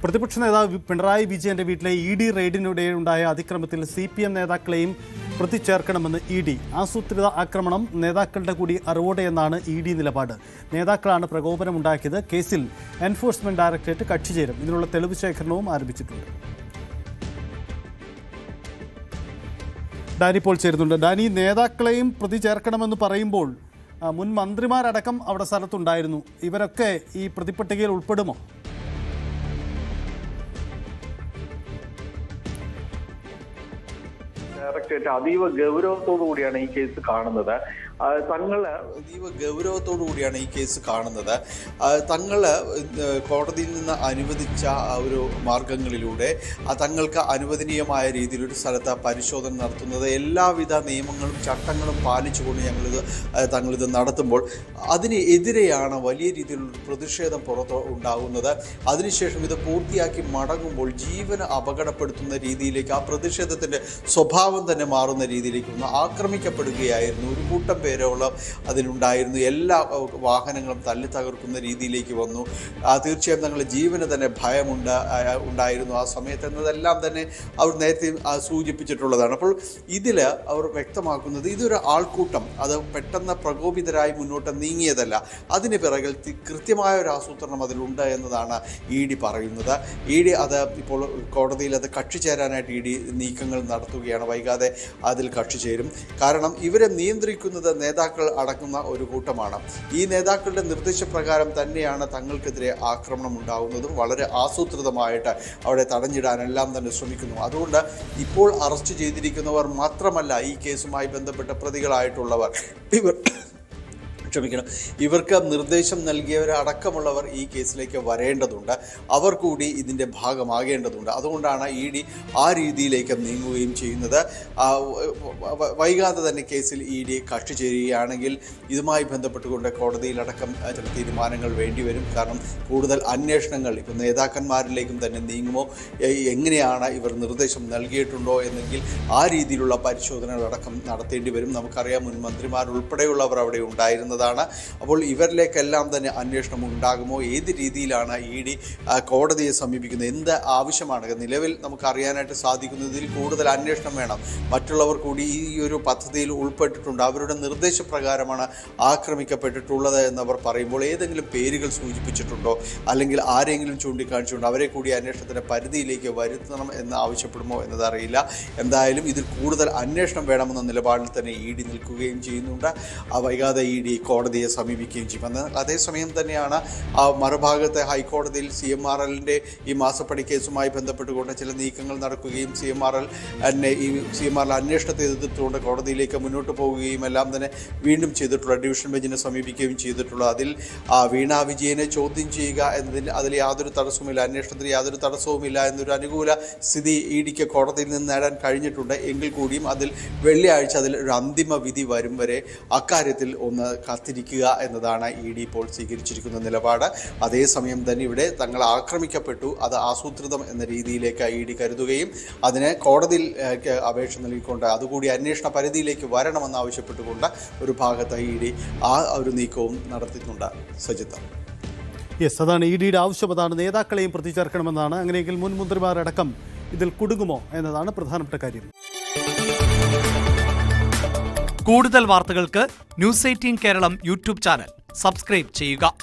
പ്രതിപക്ഷ നേതാവ് പിണറായി വിജയന്റെ വീട്ടിലെ ഇ.ഡി. റെയ്ഡിനിടെ ഉണ്ടായ അതിക്രമത്തിൽ CPM നേതാക്കളെയും പ്രതി ചേർക്കണമെന്ന് ED. ആസൂത്രിത ആക്രമണം നേതാക്കളുടെ കൂടി അറിവോടെയെന്നാണ് ED നിലപാട്. നേതാക്കളാണ് പ്രകോപനമുണ്ടാക്കിയത്. കേസിൽ എൻഫോഴ്സ്മെന്റ് ഡയറക്ടറേറ്റ് കക്ഷി ചേരും. ഇതിനുള്ള തെളിവ് ശേഖരണവും ആരംഭിച്ചിട്ടുണ്ട്. ഡാനി പോൾ ചേരുന്നുണ്ട്. ഡാനി, നേതാക്കളെയും പ്രതി ചേർക്കണമെന്ന് പറയുമ്പോൾ മുൻ മന്ത്രിമാരടക്കം അവിടെ സ്ഥലത്തുണ്ടായിരുന്നു. ഇവരൊക്കെ ഈ പ്രതിപട്ടികയിൽ ഉൾപ്പെടുമോ? ഡയറക്ടറേറ്റ് അതീവ ഗൗരവത്തോടു കൂടിയാണ് ഈ കേസ് കാണുന്നത്. തങ്ങള് കോടതിയിൽ നിന്ന് അനുവദിച്ച ഒരു മാർഗങ്ങളിലൂടെ തങ്ങൾക്ക് അനുവദനീയമായ രീതിയിൽ ഒരു സ്ഥലത്ത് പരിശോധന നടത്തുന്നത് എല്ലാവിധ നിയമങ്ങളും ചട്ടങ്ങളും പാലിച്ചുകൊണ്ട് തങ്ങളിത് നടത്തുമ്പോൾ അതിന് എതിരെയാണ് വലിയ രീതിയിലുള്ള പ്രതിഷേധം പുറത്ത് ഉണ്ടാകുന്നത്. അതിനുശേഷം ഇത് പൂർത്തിയാക്കി മടങ്ങുമ്പോൾ ജീവന് അപകടപ്പെടുത്തുന്ന രീതിയിലേക്ക് ആ പ്രതിഷേധത്തിൻ്റെ സ്വഭാവം തന്നെ മാറുന്ന രീതിയിലേക്ക് ഒന്ന് ആക്രമിക്കപ്പെടുകയായിരുന്നു. ഒരു കൂട്ടം പേരോളം അതിലുണ്ടായിരുന്നു. എല്ലാ വാഹനങ്ങളും തല്ലി തകർക്കുന്ന രീതിയിലേക്ക് വന്നു. തീർച്ചയായും തങ്ങളുടെ ജീവന് തന്നെ ഉണ്ടായിരുന്നു ആ സമയത്ത് എന്നതെല്ലാം തന്നെ അവർ നേരത്തെ സൂചിപ്പിച്ചിട്ടുള്ളതാണ്. അപ്പോൾ ഇതിൽ അവർ വ്യക്തമാക്കുന്നത് ഇതൊരു ആൾക്കൂട്ടം അത് പെട്ടെന്ന് പ്രകോപിതരായി മുന്നോട്ട് നീങ്ങിയതല്ല. അതിന് പിറകിൽ കൃത്യമായ ഒരു ആസൂത്രണം അതിലുണ്ട് എന്നതാണ് ED പറയുന്നത്. ED അത് ഇപ്പോൾ കോടതിയിൽ അത് കക്ഷി ചേരാനായിട്ട് ED നീക്കങ്ങൾ നടത്തുകയാണ്. വൈകാതെ അതിൽ കക്ഷി ചേരും. കാരണം ഇവരെ നിയന്ത്രിക്കുന്നത് നേതാക്കൾ അടക്കുന്ന ഒരു കൂട്ടമാണ്. ഈ നേതാക്കളുടെ നിർദ്ദേശപ്രകാരം തന്നെയാണ് തങ്ങൾക്കെതിരെ ആക്രമണം ഉണ്ടാകുന്നതും വളരെ ആസൂത്രിതമായിട്ട് അവിടെ തടഞ്ഞിടാനെല്ലാം തന്നെ ശ്രമിക്കുന്നു. അതുകൊണ്ട് ഇപ്പോൾ അറസ്റ്റ് ചെയ്തിരിക്കുന്നവർ മാത്രമല്ല ഈ കേസുമായി ബന്ധപ്പെട്ട പ്രതികളായിട്ടുള്ളവർ ഇവർക്ക് നിർദ്ദേശം നൽകിയവരടക്കമുള്ളവർ ഈ കേസിലേക്ക് വരേണ്ടതുണ്ട്. അവർ കൂടി ഇതിൻ്റെ ഭാഗമാകേണ്ടതുണ്ട്. അതുകൊണ്ടാണ് ED ആ രീതിയിലേക്ക് നീങ്ങുകയും ചെയ്യുന്നത്. വൈകാതെ തന്നെ കേസിൽ ED കക്ഷി ചേരുകയാണെങ്കിൽ ഇതുമായി ബന്ധപ്പെട്ടുകൊണ്ട് കോടതിയിലടക്കം ചില തീരുമാനങ്ങൾ വേണ്ടിവരും. കാരണം കൂടുതൽ അന്വേഷണങ്ങൾ ഇപ്പോൾ നേതാക്കന്മാരിലേക്കും തന്നെ നീങ്ങുമോ, എങ്ങനെയാണ് ഇവർ നിർദ്ദേശം നൽകിയിട്ടുണ്ടോ എന്നെങ്കിൽ ആ രീതിയിലുള്ള പരിശോധനകളടക്കം നടത്തേണ്ടി വരും. നമുക്കറിയാം മുൻ മന്ത്രിമാരുൾപ്പെടെയുള്ളവർ അവിടെ ഉണ്ടായിരുന്നത്. അപ്പോൾ ഇവരിലേക്കെല്ലാം തന്നെ അന്വേഷണം ഉണ്ടാകുമോ, ഏത് രീതിയിലാണ് ED കോടതിയെ സമീപിക്കുന്നത്, എന്ത് ആവശ്യമാണ് നിലവിൽ നമുക്ക് അറിയാനായിട്ട് സാധിക്കുന്നതിൽ കൂടുതൽ അന്വേഷണം വേണം. മറ്റുള്ളവർ കൂടി ഈ ഒരു പദ്ധതിയിൽ ഉൾപ്പെട്ടിട്ടുണ്ട്. അവരുടെ നിർദ്ദേശപ്രകാരമാണ് ആക്രമിക്കപ്പെട്ടിട്ടുള്ളത് എന്നവർ പറയുമ്പോൾ ഏതെങ്കിലും പേരുകൾ സൂചിപ്പിച്ചിട്ടുണ്ടോ അല്ലെങ്കിൽ ആരെങ്കിലും ചൂണ്ടിക്കാണിച്ചിട്ടുണ്ടോ, അവരെ കൂടി അന്വേഷണത്തിൻ്റെ പരിധിയിലേക്ക് വരുത്തണം എന്ന് ആവശ്യപ്പെടുമോ എന്നതറിയില്ല. എന്തായാലും ഇതിൽ കൂടുതൽ അന്വേഷണം വേണമെന്ന നിലപാടിൽ തന്നെ ED നിൽക്കുകയും ചെയ്യുന്നുണ്ട്. വൈകാതെ ED കോടതിയെ സമീപിക്കുകയും ചെയ്യും. എന്നാൽ അതേസമയം തന്നെയാണ് മറുഭാഗത്തെ ഹൈക്കോടതിയിൽ CMRLൻ്റെ ഈ മാസപ്പടി കേസുമായി ബന്ധപ്പെട്ടുകൊണ്ട് ചില നീക്കങ്ങൾ നടക്കുകയും CMRL അന്വേഷണത്തെ എതിർത്തുകൊണ്ട് കോടതിയിലേക്ക് മുന്നോട്ട് പോവുകയും എല്ലാം തന്നെ വീണ്ടും ചെയ്തിട്ടുള്ള ഡിവിഷൻ ബെഞ്ചിനെ സമീപിക്കുകയും ചെയ്തിട്ടുള്ളത്. അതിൽ വീണ വിജയനെ ചോദ്യം ചെയ്യുക എന്നതിന് അതിൽ യാതൊരു തടസ്സവുമില്ല, അന്വേഷണത്തിന് യാതൊരു തടസ്സവുമില്ല എന്നൊരു അനുകൂല സ്ഥിതി EDക്ക് കോടതിയിൽ നിന്ന് നേടാൻ കഴിഞ്ഞിട്ടുണ്ട്. എങ്കിൽ കൂടിയും അതിൽ വെള്ളിയാഴ്ച അതിൽ ഒരു അന്തിമ വിധി വരും വരെ അക്കാര്യത്തിൽ ഒന്ന് കാത്തിരിക്കുക എന്നതാണ് ED ഇപ്പോൾ സ്വീകരിച്ചിരിക്കുന്ന നിലപാട്. അതേസമയം തന്നെ ഇവിടെ തങ്ങൾ ആക്രമിക്കപ്പെട്ടു, അത് ആസൂത്രിതം എന്ന രീതിയിലേക്ക് ED കരുതുകയും അതിന് കോടതിയിൽ അപേക്ഷ നൽകിക്കൊണ്ട് അതുകൂടി അന്വേഷണ പരിധിയിലേക്ക് വരണമെന്ന് ആവശ്യപ്പെട്ടുകൊണ്ട് ഒരു ഭാഗത്ത് ED ആ ഒരു നീക്കവും നടത്തുന്നുണ്ട്. സജിത്ത്, അതാണ് EDയുടെ ആവശ്യം. അതാണ് നേതാക്കളെയും പ്രതി ചേർക്കണമെന്നാണ്. അങ്ങനെയെങ്കിൽ മുൻ മന്ത്രിമാരടക്കം ഇതിൽ കുടുങ്ങുമോ എന്നതാണ് പ്രധാനപ്പെട്ട കാര്യം. കൂടുതൽ വാർത്തകൾക്ക് News 18 Keralam YouTube channel subscribe ചെയ്യുക.